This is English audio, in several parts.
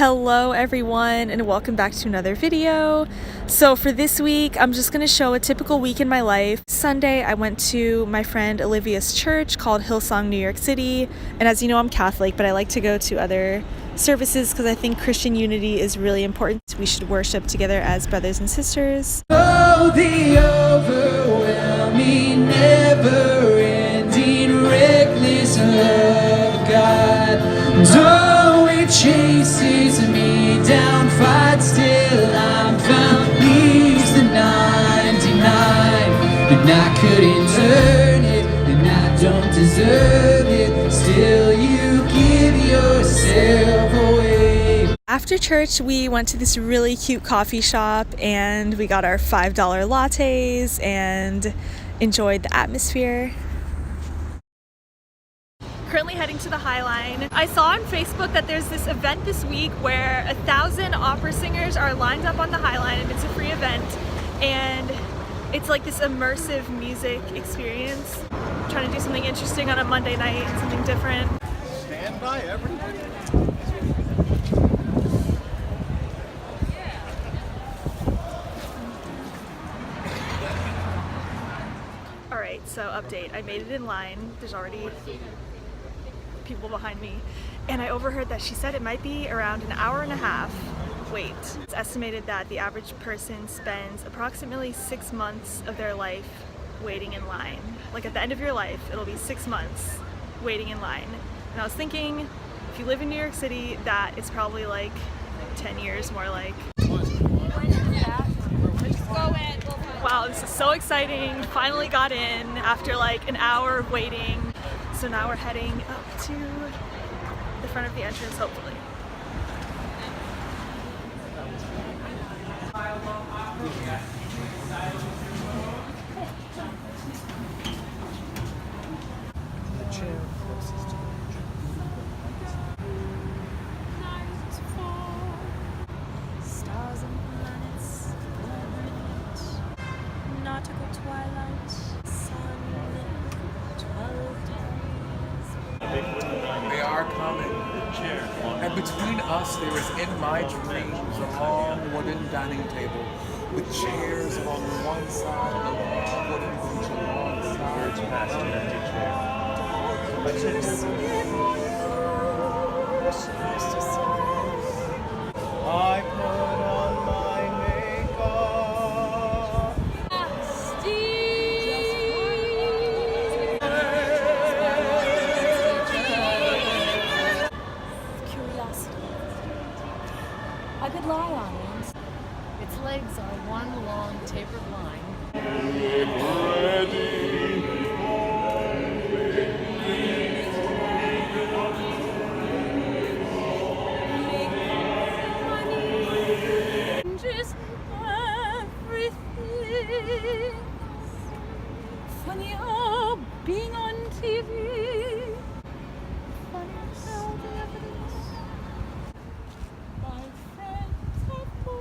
Hello everyone and welcome back to another video. So for this week, I'm just going to show a typical week in my life. Sunday, I went to my friend Olivia's church called Hillsong New York City. And as you know, I'm Catholic, but I like to go to other services because I think Christian unity is really important. We should worship together as brothers and sisters. Oh, the overwhelming, never-ending, reckless love of God. Oh, it chases me down, fight still, I'm found, leaves the 99, and I couldn't earn it, and I don't deserve it, still you give yourself away. After church, we went to this really cute coffee shop and we got our $5 lattes and enjoyed the atmosphere. Currently heading to the High Line. I saw on Facebook that there's this event this week where 1,000 opera singers are lined up on the High Line and it's a free event and it's like this immersive music experience. I'm trying to do something interesting on a Monday night, something different. Stand by, everybody. Alright, so update. I made it in line. There's already people behind me. And I overheard that she said it might be around an hour and a half wait. It's estimated that the average person spends approximately 6 months of their life waiting in line. Like at the end of your life, it'll be 6 months waiting in line. And I was thinking, if you live in New York City, that it's probably like 10 years more like. Wow, this is so exciting. Finally got in after like an hour of waiting. So now we're heading up to the front of the entrance, hopefully. The chair closest to Stars and planets, nautical twilight, sunlit, 12 degrees. They are coming. And between us, there is in my dreams a long wooden dining table with chairs along one side and a long wooden bench alongside. I put on my makeup. Curiosity. I could lie on it. Its legs are one long tapered line. Just everything. Funny how being on TV. Funny how the evidence. My friends have moved away.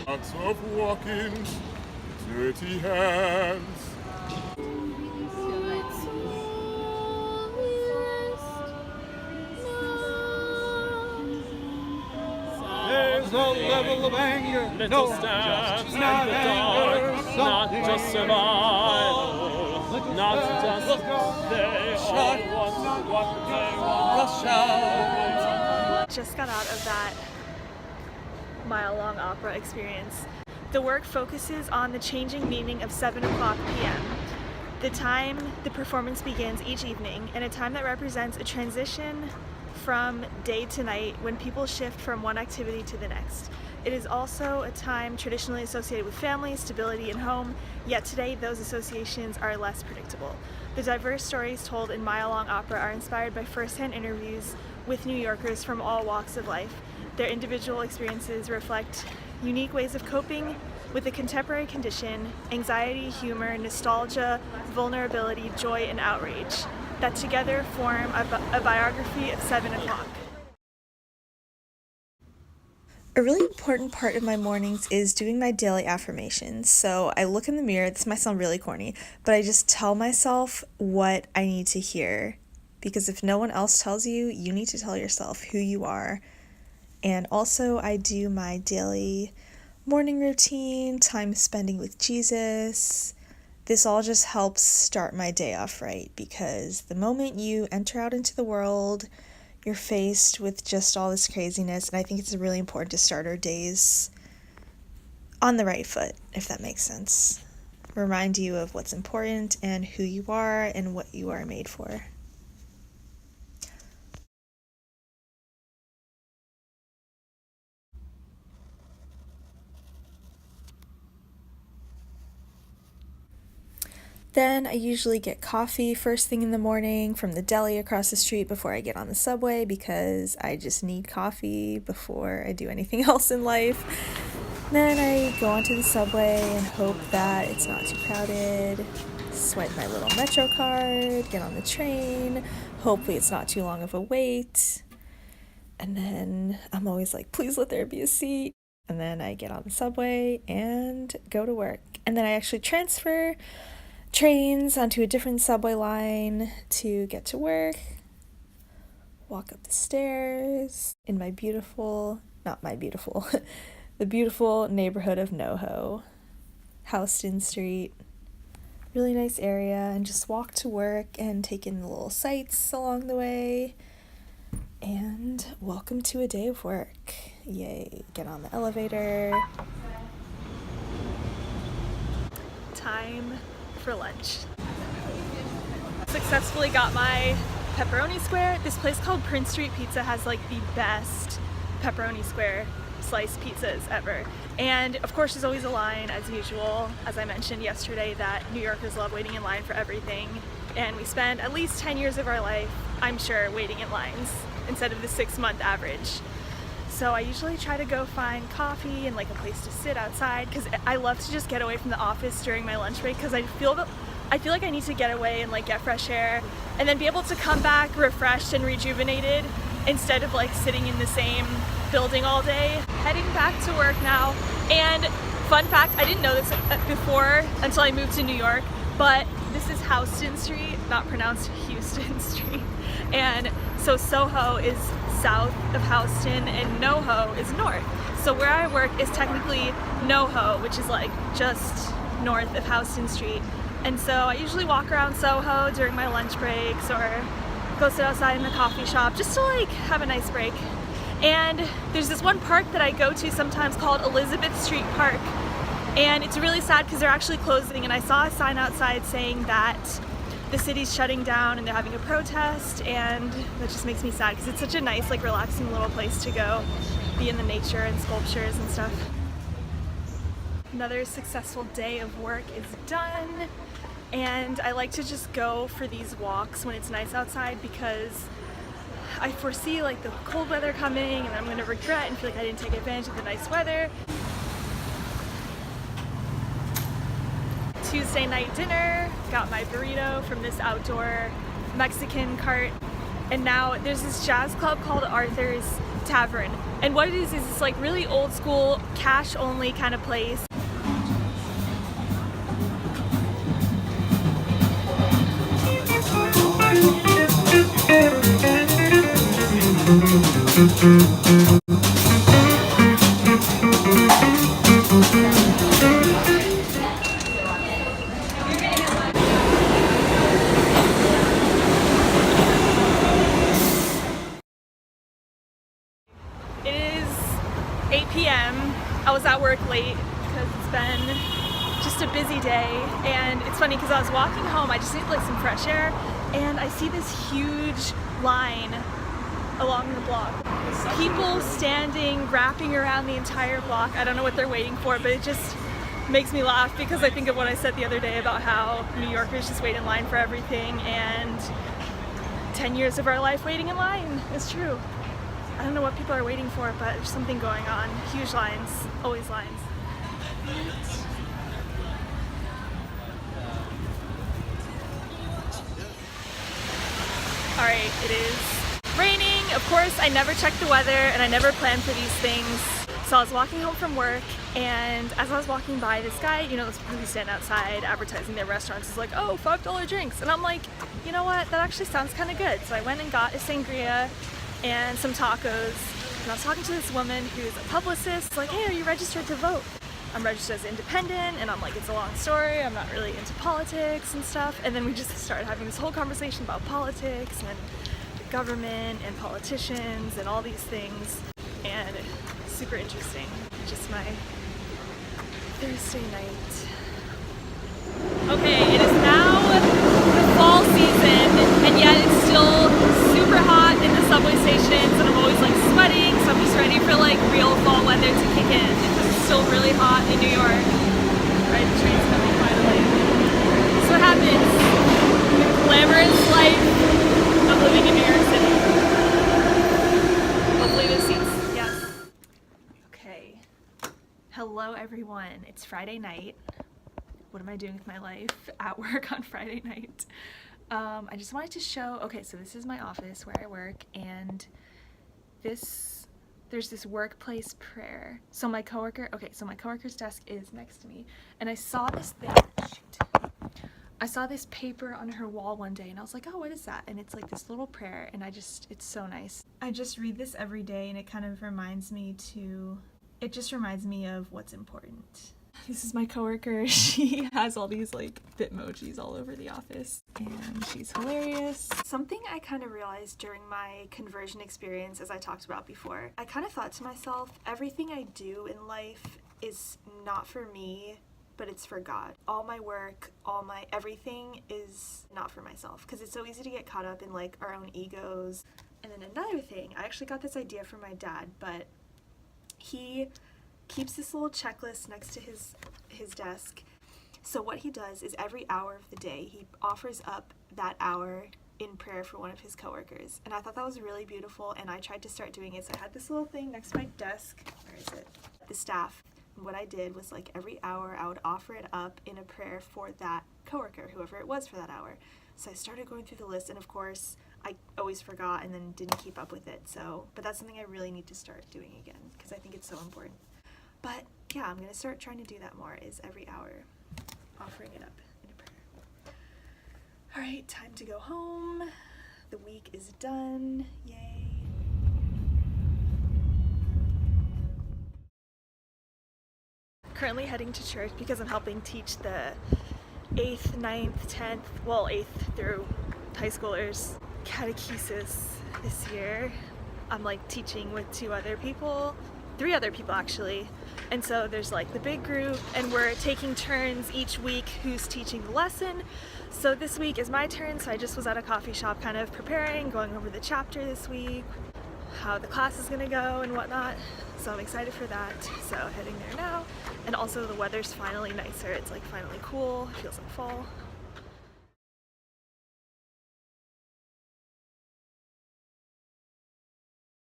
Lots of walking, dirty hands. There's no level of anger, no, just not anger, not just survival, not just they all want what they want. Just got out of that mile-long opera experience. The work focuses on the changing meaning of 7 o'clock p.m., the time the performance begins each evening, and a time that represents a transition from day to night when people shift from one activity to the next. It is also a time traditionally associated with family, stability, and home, yet today those associations are less predictable. The diverse stories told in Mile-Long Opera are inspired by first-hand interviews with New Yorkers from all walks of life. Their individual experiences reflect unique ways of coping with the contemporary condition, anxiety, humor, nostalgia, vulnerability, joy, and outrage, that together form a biography of 7 o'clock. A really important part of my mornings is doing my daily affirmations. So I look in the mirror, this might sound really corny, but I just tell myself what I need to hear. Because if no one else tells you, you need to tell yourself who you are. And also I do my daily morning routine, time spending with Jesus. This all just helps start my day off right, because the moment you enter out into the world, you're faced with just all this craziness, and I think it's really important to start our days on the right foot, if that makes sense. Remind you of what's important and who you are and what you are made for. Then I usually get coffee first thing in the morning from the deli across the street before I get on the subway, because I just need coffee before I do anything else in life. Then I go onto the subway and hope that it's not too crowded, swipe my little Metro card, get on the train, hopefully it's not too long of a wait, and then I'm always like, please let there be a seat. And then I get on the subway and go to work. And then I actually transfer trains onto a different subway line to get to work, walk up the stairs in my beautiful, not my beautiful, the beautiful neighborhood of NoHo, Houston Street. Really nice area, and just walk to work and take in the little sights along the way. And welcome to a day of work. Yay, get on the elevator. Time for lunch. Successfully got my pepperoni square. This place called Prince Street Pizza has like the best pepperoni square sliced pizzas ever. And of course there's always a line, as usual. As I mentioned yesterday, that New Yorkers love waiting in line for everything. And we spend at least 10 years of our life, I'm sure, waiting in lines instead of the 6-month average. So I usually try to go find coffee and like a place to sit outside, because I love to just get away from the office during my lunch break, because I feel like I need to get away and like get fresh air and then be able to come back refreshed and rejuvenated instead of like sitting in the same building all day. Heading back to work now, and fun fact, I didn't know this before until I moved to New York, but this is Houston Street, not pronounced Houston Street. And so Soho is south of Houston and NoHo is north. So where I work is technically NoHo, which is like just north of Houston Street. And so I usually walk around Soho during my lunch breaks or go sit outside in the coffee shop just to like have a nice break. And there's this one park that I go to sometimes called Elizabeth Street Park. And it's really sad because they're actually closing, and I saw a sign outside saying that the city's shutting down and they're having a protest, and that just makes me sad because it's such a nice, like, relaxing little place to go be in the nature and sculptures and stuff. Another successful day of work is done, and I like to just go for these walks when it's nice outside, because I foresee like the cold weather coming and I'm going to regret and feel like I didn't take advantage of the nice weather. Tuesday night dinner, got my burrito from this outdoor Mexican cart, and now there's this jazz club called Arthur's Tavern, and what it is this like really old school cash only kind of place. It is 8 p.m. I was at work late because it's been just a busy day, and it's funny because I was walking home, I just needed like some fresh air, and I see this huge line along the block. People standing, wrapping around the entire block. I don't know what they're waiting for, but it just makes me laugh because I think of what I said the other day about how New Yorkers just wait in line for everything, and 10 years of our life waiting in line. It's true. I don't know what people are waiting for, but there's something going on. Huge lines, always lines. Alright, it is raining. Of course, I never check the weather and I never plan for these things. So I was walking home from work, and as I was walking by, this guy, you know, those people who stand outside advertising their restaurants, is like, oh, $5 drinks. And I'm like, you know what, that actually sounds kind of good. So I went and got a sangria and some tacos. And I was talking to this woman who's a publicist, like, hey, are you registered to vote? I'm registered as independent, and I'm like, it's a long story, I'm not really into politics and stuff. And then we just started having this whole conversation about politics and the government and politicians and all these things. And super interesting. Just my Thursday night. Okay, it is now the fall season, and yet it's still super hot in the subway stations, and I'm always like sweating, so I'm just ready for like real fall weather to kick in, because it's still really hot in New York. Right, the train's coming finally. So what happens? The glamorous life of living in New York City. Hopefully this seats. Yes. Okay. Hello everyone. It's Friday night. What am I doing with my life at work on Friday night? I just wanted to show, okay, so this is my office where I work, and there's this workplace prayer. So my coworker's desk is next to me, and I saw this thing, I saw this paper on her wall one day, and I was like, oh, what is that? And it's like this little prayer, and it's so nice. I just read this every day, and it kind of reminds me of what's important. This is my coworker. She has all these like Bitmojis all over the office, and she's hilarious. Something I kind of realized during my conversion experience, as I talked about before, I kind of thought to myself, everything I do in life is not for me, but it's for God. All my work, everything is not for myself, because it's so easy to get caught up in like our own egos. And then another thing, I actually got this idea from my dad, but he keeps this little checklist next to his desk. So what he does is every hour of the day, he offers up that hour in prayer for one of his coworkers. And I thought that was really beautiful, and I tried to start doing it. So I had this little thing next to my desk. Where is it? The staff. And what I did was like every hour I would offer it up in a prayer for that coworker, whoever it was for that hour. So I started going through the list, and of course I always forgot and then didn't keep up with it. But that's something I really need to start doing again, because I think it's so important. But yeah, I'm gonna start trying to do that more, is every hour offering it up in a prayer. All right, time to go home. The week is done, yay. Currently heading to church because I'm helping teach the 8th, 9th, 10th, well 8th through high schoolers catechesis this year. I'm like teaching with 3 other people actually. And so there's like the big group, and we're taking turns each week who's teaching the lesson. So this week is my turn, so I just was at a coffee shop kind of preparing, going over the chapter this week, how the class is gonna go and whatnot. So I'm excited for that. So heading there now. And also the weather's finally nicer. It's like finally cool. It feels like fall.